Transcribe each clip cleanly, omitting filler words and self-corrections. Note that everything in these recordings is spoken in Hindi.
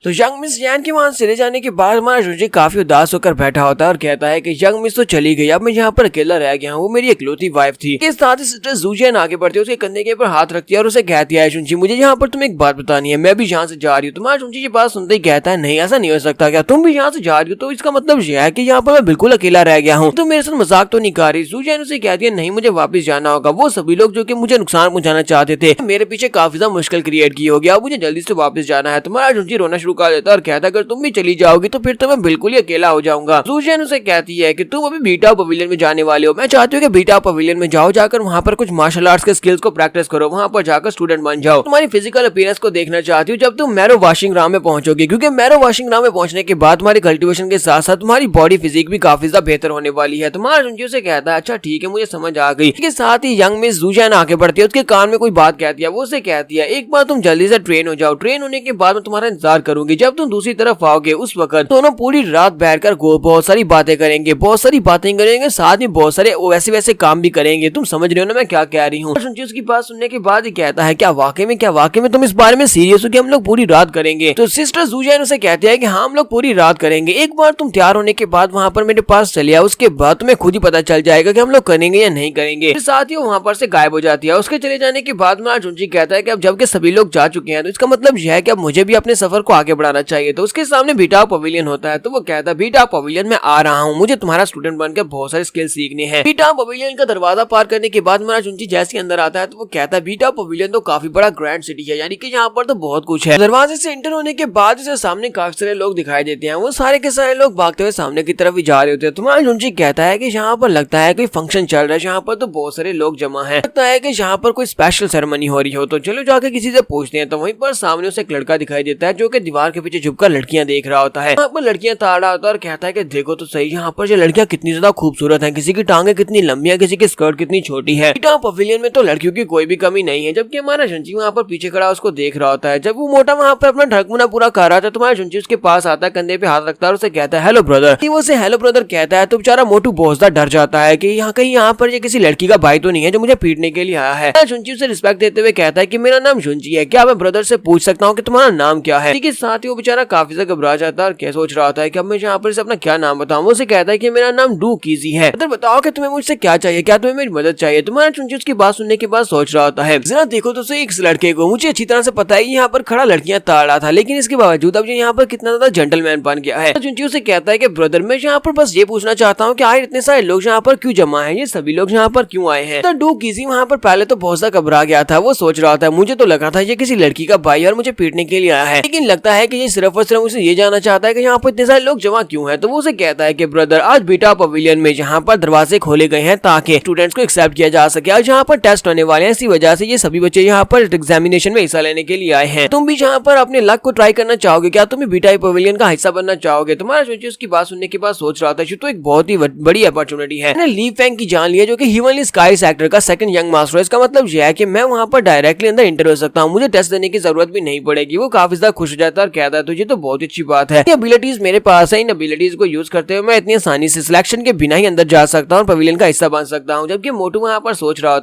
तो यंग मिस जैन के वहां चले जाने के बाद हमारा जुंजी काफी उदास होकर बैठा होता है और कहता है कि यंग मिस तो चली गई, अब मैं यहाँ पर अकेला रह गया हूँ, वो मेरी इकलौती वाइफ थी। इसके साथ ही सिस्टर जूजियन आगे बढ़ती है, उसके कंधे के ऊपर हाथ रखती है और उसे कहती है जुंजी मुझे यहाँ पर तुम्हें एक बात बतानी है, मैं भी यहाँ से जा रही हूँ। तुम्हारा जुंजी ये बात सुनते ही कहता है नहीं ऐसा नहीं हो सकता, क्या तुम भी यहाँ से जा रही हो? तो इसका मतलब यह है कि यहाँ पर मैं बिल्कुल अकेला रह गया हूँ, तो मेरे साथ मजाक तो नहीं कर रही। जूजियन उसे कहती है नहीं मुझे वापस जाना होगा, वो सभी लोग जो कि मुझे नुकसान पहुंचाना चाहते थे मेरे पीछे काफी ज्यादा मुश्किल क्रिएट की होगी, अब मुझे जल्दी से वापस जाना है। तुम्हारा जुंजी रोना शुरू कर देता है और कहता है अगर तुम भी चली जाओगी तो फिर तो मैं बिल्कुल ही अकेला हो जाऊंगा। जूजियन उसे कहती है कि तुम अभी बीटा पवेलियन में जाने वाले हो, मैं चाहती हूँ कि बीटा पवेलियन में जाओ, जाकर वहाँ पर कुछ मार्शल आर्ट्स के स्किल्स को प्रैक्टिस करो, वहाँ पर जाकर स्टूडेंट बन जाओ। तुम्हारी फिजिकल अपीयरेंस को देखना चाहती हूँ जब तुम मैरो वॉशिंग ग्राउंड में पहुंचोगी, क्योंकि मैरो वॉशिंग ग्राउंड में पहुंचने के बाद तुम्हारी कल्टीवेशन के साथ साथ तुम्हारी बॉडी फिजिक भी काफी ज्यादा बेहतर होने वाली है। तुम्हारा जुंजी उसे कहता है अच्छा ठीक है मुझे समझ आ गई। इसके साथ ही यंग मिस जूजियन आगे बढ़ती है, उसके कान में कोई बात कहती है, वो उसे कहती है एक बार तुम जल्दी से ट्रेन हो जाओ, ट्रेन होने के बाद मैं तुम्हारा इंतजार करूंगी, जब तुम दूसरी तरफ आओगे उस वक्त दोनों पूरी रात बैठकर बहुत सारी बातें करेंगे, साथ में बहुत सारे वैसे काम भी करेंगे। तुम समझ रहे हो ना मैं क्या कह रही हूँ? उसकी बात सुनने के बाद ही कहता है क्या वाकई में तुम इस बारे में सीरियस हो कि हम लोग पूरी रात करेंगे? तो सिस्टर जूजियन उसे कहती है कि हाँ हम लोग पूरी रात करेंगे, एक बार तुम तैयार होने के बाद वहाँ पर मेरे पास चले आओ, उसके बाद तुम्हें खुद ही पता चल जाएगा कि हम लोग करेंगे या नहीं करेंगे। साथ ही वहाँ पर से गायब हो जाती है। उसके चले जाने के बाद में जुंजी कहता है कि अब जबकि सभी लोग जा चुके हैं तो इसका मतलब यह है कि अब मुझे भी अपने सफर को आगे बढ़ाना चाहिए। तो उसके सामने बीटा पवेलियन होता है, तो वो कहता है बीटा पवेलियन में आ रहा हूँ, मुझे तुम्हारा स्टूडेंट बनकर बहुत सारे स्किल सीखने हैं। बीटा पवेलियन का दरवाजा पार करने के बाद मेरा जुंजी जैसे अंदर आता है तो वो कहता है बीटा पवेलियन तो काफी बड़ा ग्रैंड सिटी है, यानी कि यहाँ पर तो बहुत कुछ है। दरवाजे से एंटर होने के बाद उसे सामने काफी सारे लोग दिखाई देते हैं, वो सारे के सारे लोग भागते हुए सामने की तरफ ही जा रहे होते हैं। तुम्हारा जुंजी कहता है कि यहाँ पर लगता है कोई फंक्शन चल रहा है, यहाँ पर तो बहुत सारे लोग जमा है, लगता है कि यहाँ पर कोई स्पेशल सेरेमनी हो रही हो, तो चलो जाके किसी से पूछते हैं। तो वहीं पर सामने उसे एक लड़का दिखाई देता है जो कि दीवार के पीछे झुककर लड़कियां देख रहा होता है। यहाँ पर लड़कियां ताड़ रहा होता है और कहता है कि देखो तो सही यहाँ पर ये लड़कियां कितनी ज्यादा खूबसूरत हैं, किसी की टांगे कितनी लंबी है, किसी की स्कर्ट कितनी छोटी है। बीटा पवेलियन में तो लड़कियों की कोई भी कमी नहीं है, जबकि हमारा जुंजी वहाँ पर पीछे खड़ा उसको देख रहा होता है। जब वो मोटा वहाँ पर अपना ढकमुना पूरा कर रहा था तुम्हारा जुंजी उसके पास आता है, कंधे पे हाथ रखता है और उसे कहता है हेलो ब्रदर। वो उसे हेलो ब्रदर कहता है तो बेचारा मोटू बहुत ज्यादा डर जाता है कि यहाँ पर ये किसी लड़की का भाई तो नहीं है जो मुझे पीटने के लिए आया है। जुंजी उसे रिस्पेक्ट देते हुए कहता है कि मेरा नाम जुंजी है, क्या मैं ब्रदर से पूछ सकता हूँ कि तुम्हारा नाम क्या है? इसके साथ ही वो बेचारा काफी ज्यादा घबरा जाता है और क्या सोच रहा होता है कि अब मैं यहाँ पर अपना क्या नाम बताऊँ। वो उसे कहता है कि मेरा नाम डू कीजी है, तो बताओ कि तुम्हें मुझसे क्या चाहिए, क्या तुम्हें मेरी मदद चाहिए? तुम्हारा जुंजी उसकी बात सुनने के बाद सोच रहा होता है जरा देखो तो सही, इस लड़के को मुझे अच्छी तरह से पता है यहाँ पर खड़ा लड़कियां ताड़ रहा था, लेकिन इसके बावजूद अब यहाँ पर कितना ज्यादा जेंटलमैन बन गया है। जुंजी उसे कहता है कि ब्रदर मैं यहाँ पर बस ये पूछना चाहता हूँ कि आखिर इतने सारे लोग यहाँ पर क्यों जमा है, ये सभी लोग यहाँ पर क्यों आए हैं? तो डू कीजी वहाँ पर पहले तो बहुत ज्यादा घबरा गया था, वो सोच रहा था मुझे तो लगा था ये किसी लड़की का भाई और मुझे पीटने के लिए आया है, लेकिन लगता है कि ये सिर्फ और सिर्फ उसे ये जानना चाहता है कि यहाँ पर इतने सारे लोग जमा क्यों हैं। तो वो उसे कहता है कि ब्रदर आज बीटा पवेलियन में यहाँ पर दरवाजे खोले गए हैं ताकि स्टूडेंट्स को एक्सेप्ट किया जा सके, आज यहाँ पर टेस्ट होने वाले हैं, इसी वजह से ये सभी बच्चे यहाँ पर एग्जामिनेशन में हिस्सा लेने के लिए आए हैं। तुम भी यहाँ पर अपने लक को ट्राई करना चाहोगे, क्या तुम बीटा पवेलियन का हिस्सा बनना चाहोगे? तुम्हारा जुंजी उसकी बात सुनने के बाद सोच रहा था तो एक बहुत ही बड़ी अपॉर्चुनिटी है, ली फेंग की जान लिया जो कि हेवनली स्काई सेक्टर का सेकंड यंग मास्टर है। इसका मतलब यह है कि मैं वहाँ पर डायरेक्टली अंदर इंटर हो सकता हूँ, मुझे टेस्ट देने की जरूरत भी नहीं पड़ेगी। वो काफी ज्यादा खुश हो जाता है और कहता है तो ये तो बहुत अच्छी बात है, एबिलिटीज मेरे पास है, इन एबिलिटीज को यूज करते हुए मैं इतनी आसानी से सिलेक्शन के बिना ही अंदर जा सकता हूँ, पवेलियन का हिस्सा बन सकता हूँ। जबकि मोटू वहाँ पर सोच रहा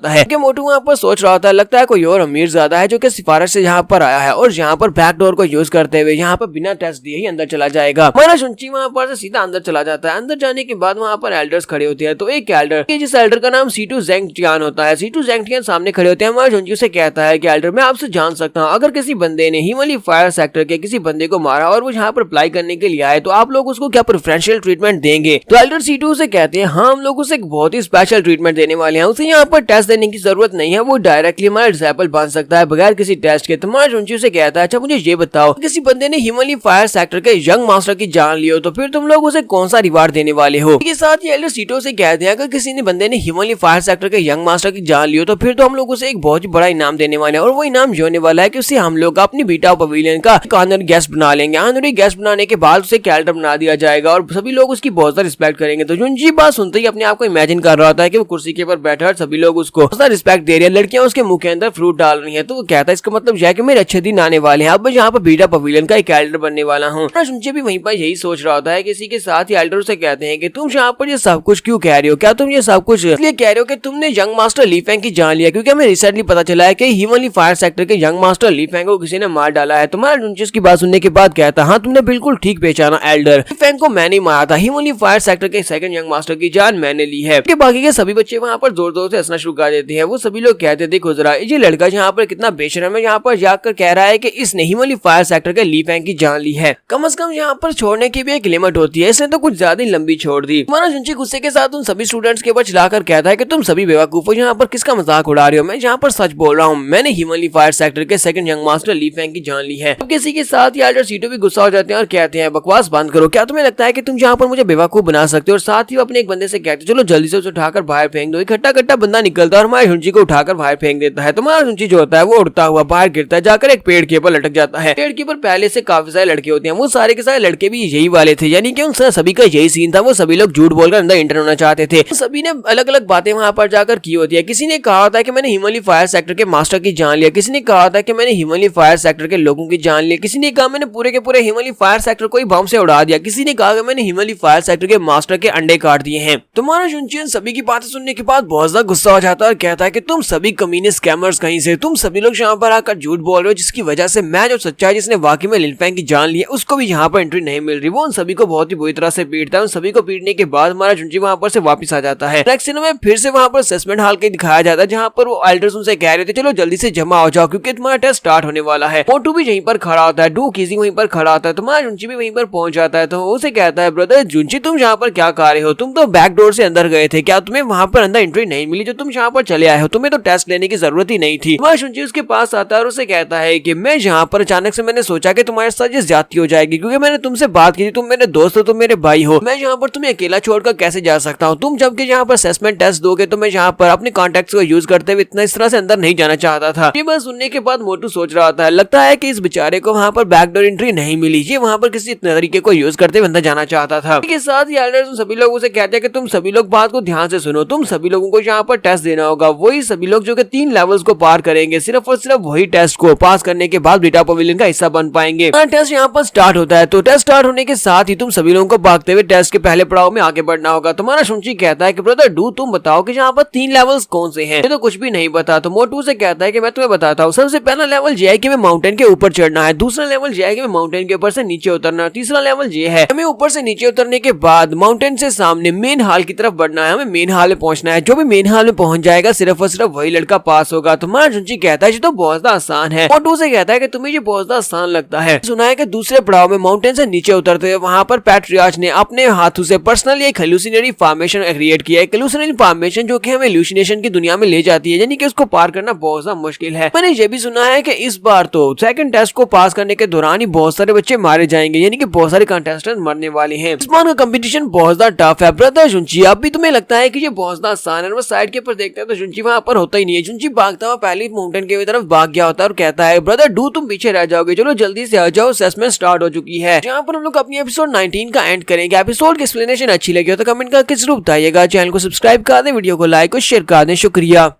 होता है लगता है कोई और अमीर ज्यादा है जो कि सिफारिश से यहाँ पर आया है और यहाँ पर बैकडोर को यूज करते हुए यहाँ पर बिना टेस्ट दिए ही अंदर चला जाएगा। हमारा जुंजी वहाँ पर से सीधा अंदर चला जाता है। अंदर जाने के बाद वहाँ पर एल्डर्स खड़े होते हैं, तो एक एल्डर जिस एल्डर का नाम सीटू जेंगटियान होता है, सीटू जेंगटियान सामने खड़े होते हैं। हमारा जुंजी से कहता है कि एल्डर मैं आपसे जान सकता हूँ अगर किसी बंदे ने हिमली फायर सेक्टर के किसी बंदे को मारा और वो यहाँ पर अप्लाई करने के लिए आए तो आप लोग उसको क्या प्रेफरेंशियल ट्रीटमेंट देंगे? तो एल्डर सीटू से कहते हैं हाँ हम लोग उसे एक बहुत ही स्पेशल ट्रीटमेंट देने वाले हैं, उसे यहाँ पर टेस्ट देने की जरूरत नहीं है, वो डायरेक्टली हमारा डिसेबल बन सकता है बगैर किसी टेस्ट के। तुम्हारा जुंजी से कहता है अच्छा मुझे ये बताओ किसी बंदे ने हिमली फायर सेक्टर के यंग मास्टर की जान ली हो तो फिर तुम लोग उसे कौन सा रिवार्ड देने वाले हो? इसके साथ ही एल्डर सीटो से कहते हैं अगर किसी ने बंदे ने हिमली फायर सेक्टर के यंग मास्टर की जान ली हो तो फिर तो हम लोग उसे एक बहुत ही बड़ा इनाम देने वाले हैं और वो इनाम जो होने वाला है कि उसे हम लोग अपनी बीटा पवेलियन का ऑनरी गेस्ट बना लेंगे। ऑनरी गेस्ट बनाने के बाद उसे कैरेक्टर बना दिया जाएगा और सभी लोग उसकी बहुत ज्यादा रिस्पेक्ट करेंगे। तो जुंजी बात सुनते ही अपने आप को इमेजिन कर रहा था कि वो कुर्सी के ऊपर बैठा सभी लोग उसको रिस्पेक्ट दे रहे हैं, लड़कियां उसके मुंह के अंदर फ्रूट डाल रही है। तो वो कहता है इसका मतलब यह है कि मेरे अच्छे दिन आने वाले हैं, अब मैं यहाँ पर बीटा पवेलियन का एक कैरेक्टर बनने वाला हूँ। जुंजी भी वहीं पर यही सोच रहा होता है। किसी के साथ ही एल्डर से कहते हैं कि तुम यहाँ पर ये सब कुछ क्यों कह रहे हो, क्या तुम ये सब कुछ इसलिए कह रहे हो कि तुमने यंग मास्टर ली फेंग की जान लिया? क्योंकि हमें रिसेंटली पता चला है कि हिमली फायर सेक्टर के यंग मास्टर ली फेंग को किसी ने मार डाला है। तुम्हारा जुंजी की बात सुनने के बाद कहता हाँ तुमने बिल्कुल ठीक पहचाना एल्डर, फैंग को मैंने मारा था, हिमोली फायर सेक्टर के सेकंड यंग मास्टर की जान मैंने ली है। बाकी के सभी बच्चे वहाँ पर जोर जोर से हंसना शुरू कर देते हैं। वो सभी लोग कहते थे खुजरा ये लड़का यहाँ पर कितना बेशरम है, यहाँ पर जाकर कह रहा है कि इसने हिमोली फायर सेक्टर के ली फैंग की जान ली है। कम से कम यहाँ पर छोड़ने की भी एक लिमिट होती है, इसने तो कुछ ज्यादा ही लंबी छोड़ दी। हमारा जुंची गुस्से के साथ उन सभी स्टूडेंट्स के ऊपर चिल्लाकर कहता है कि तुम सभी बेवकूफ हो, यहाँ पर किसका मजाक उड़ा रहे हो, मैं यहाँ पर सच बोल रहा हूँ, मैंने हिमोली फायर सेक्टर के सेकंड यंग मास्टर ली फैंग की जान ली है। अब किसी के साथ ही एल्डर सीटो भी गुस्सा हो जाते हैं और कहते हैं बकवास बंद करो, क्या तुम्हें लगता है कि तुम यहाँ पर मुझे बेवकूफ बना सकते हो। और साथ ही वो अपने एक बंदे से कहते चलो जल्दी से उसे उठाकर बाहर फेंक दो। इकट्ठा बंदा निकलता है और हमारे झुंची को उठाकर बाहर फेंक देता है। तुम्हारा झुंची जो होता है वो उड़ता हुआ बाहर गिरता है, जाकर एक पेड़ के ऊपर लटक जाता है। पेड़ के ऊपर पहले से काफी सारे लड़के होते हैं, वो सारे के सारे लड़के भी यही वाले थे, यानी कि उन सभी का यही सीन था। वो सभी लोग झूठ बोलकर अंदर एंटर होना चाहते थे। सभी ने अलग अलग बातें वहां पर जाकर की होती है। किसी ने कहा था कि मैंने हिमोली फायर सेक्टर के मास्टर की जान लिया, किसी ने कहा था कि मैंने हिमोली फायर सेक्टर के लोगों की जान लिया, किसी ने कहा मैंने पूरे के पूरे हिमोली फायर सेक्टर को ही बम से उड़ा दिया, किसी ने कहा कि मैंने हिमोली फायर सेक्टर के मास्टर के अंडे काट दिए हैं। तुम्हारा जुंची सभी की बातें सुनने के बाद बहुत ज्यादा गुस्सा हो जाता है और कहता है कि तुम सभी कमीने स्कैमर्स कहीं से, तुम सभी लोग यहाँ पर आकर झूठ बोल रहे हो, जिसकी वजह से मैं जो सच्चा है जिसने वाकई में लिनफैंग की जान ली है उसको भी यहाँ पर एंट्री नहीं मिल रही। वो उन सभी को बहुत ही बुरी तरह से पीटता है। उन सभी को पीटने के बाद हमारा जुंची वहाँ पर से वापस आ जाता है। नेक्स्ट सीन में फिर से वहाँ पर असेसमेंट हॉल के दिखाया जाता है, जहाँ पर वो एल्डर्स उनसे कह रहे थे चलो जल्दी से जमा हो जाओ क्योंकि तुम्हारा टेस्ट स्टार्ट होने वाला है। मोटू भी यहीं पर खड़ा होता है, डू कीजी वहीं पर खड़ा होता है, तुम्हारा जुंची भी वहीं पर पहुंच जाता है। तो उसे कहता है ब्रदर जुंची तुम यहाँ पर क्या कर रहे हो, तुम तो बैक डोर से अंदर गए थे, क्या तुम्हें वहाँ पर अंदर एंट्री नहीं मिली जो तुम यहाँ पर चले आए हो, तुम्हें तो टेस्ट लेने की जरूरत ही नहीं थी। वह जुंची उसके पास आता है और उसे कहता है कि मैं यहाँ पर अचानक से मैंने सोचा कि तुम्हारे साथ ये ज्यादती हो जाएगी क्योंकि मैंने तुमसे बात की थी, तुम मेरे दोस्त हो, तुम मेरे भाई हो, मैं यहाँ पर तुम्हें अकेला छोड़कर कैसे जा सकता हूँ। तुम जबकि यहाँ पर असेसमेंट टेस्ट दोगे तो मैं यहाँ पर अपने कॉन्टेक्ट को यूज करते हुए इतना इस तरह से अंदर नहीं जाना चाहता था। ये बात सुनने के बाद मोटू सोच रहा था, लगता है कि इस बेचारे को वहाँ पर बैकडोर एंट्री नहीं मिली, ये वहाँ पर किसी तरीके को यूज करते हुए अंदर जाना चाहता था। इसके साथ ही एल्डर्स सभी लोगों से कहते हैं कि तुम सभी लोग बात को ध्यान से सुनो, तुम सभी लोगों को यहाँ पर टेस्ट देना होगा, वही सभी लोग जो कि 3 लेवल्स को पार करेंगे, सिर्फ और सिर्फ वही टेस्ट को पास करने के बाद ब्रीटा पवेलियन का हिस्सा बन पाएंगे। टेस्ट यहाँ पर स्टार्ट होता है, तो टेस्ट स्टार्ट होने के साथ ही तुम सभी लोगों को भागते हुए टेस्ट के पहले पड़ाव में आगे बढ़ना होगा। तुम्हारा शुंची कहता है कि ब्रदर डू तुम बताओ कि यहाँ पर 3 लेवल्स कौन से हैं, ये तो कुछ भी नहीं पता। तो मोटू से कहता है कि मैं तुम्हें बताता हूँ, सबसे पहला लेवल ये है कि हमें माउंटेन के ऊपर चढ़ना है, दूसरा लेवल ये है कि माउंटेन के ऊपर से नीचे उतरना, तीसरा लेवल ये है हमें ऊपर से नीचे उतरने के बाद माउंटेन से सामने मेन हॉल की तरफ बढ़ना है, हमें मेन हॉल में पहुंचना है, जो भी मेन हॉल में पहुंच जाएगा सिर्फ और सिर्फ वही लड़का पास होगा। तुम्हारा जुंची कहता है ये तो बहुत ज्यादा आसान है। मोटू से कहता है कि तुम्हें ये बहुत ज्यादा आसान लगता है। सुना है कि दूसरे पड़ाव में माउंटेन से नीचे उतरते हुए वहां पर पैट्रियार्च ने अपने हाथों से पर्सनली एक हेलुसिनेटरी फॉर्मेशन क्रिएट किया है, हेलुसिनेटरी फॉर्मेशन जो कि हमें हेलुसिनेशन की दुनिया में ले जाती है, यानी कि उसको पार करना बहुत ज्यादा मुश्किल है। मैंने ये भी सुना है कि इस बार तो सेकंड टेस्ट को पास करने के दौरान ही बहुत सारे बच्चे मारे जाएंगे, यानी कि बहुत सारे कंटेस्टेंट मरने वाले हैं। इस बार का कंपटीशन बहुत ज्यादा टफ है। ब्रदर जुंची अब भी तुम्हें लगता है कि ये बहुत ज्यादा आसान है? साइड के ऊपर देखते हैं तो जुंची वहां पर होता ही नहीं है। जुंची भागता हुआ पहले माउंटेन की तरफ भाग गया होता है और कहता है ब्रदर डू तुम पीछे रह जाओगे, चलो जल्दी से आ जाओ, असेसमेंट स्टार्ट हो चुकी है। जहाँ पर हम लोग अपनी एपिसोड 19 का एंड करेंगे। एपिसोड की एक्सप्लेनेशन अच्छी लगी हो तो कमेंट करके जरूर बताइएगा। चैनल को सब्सक्राइब कर दें, वीडियो को लाइक और शेयर कर दें। शुक्रिया।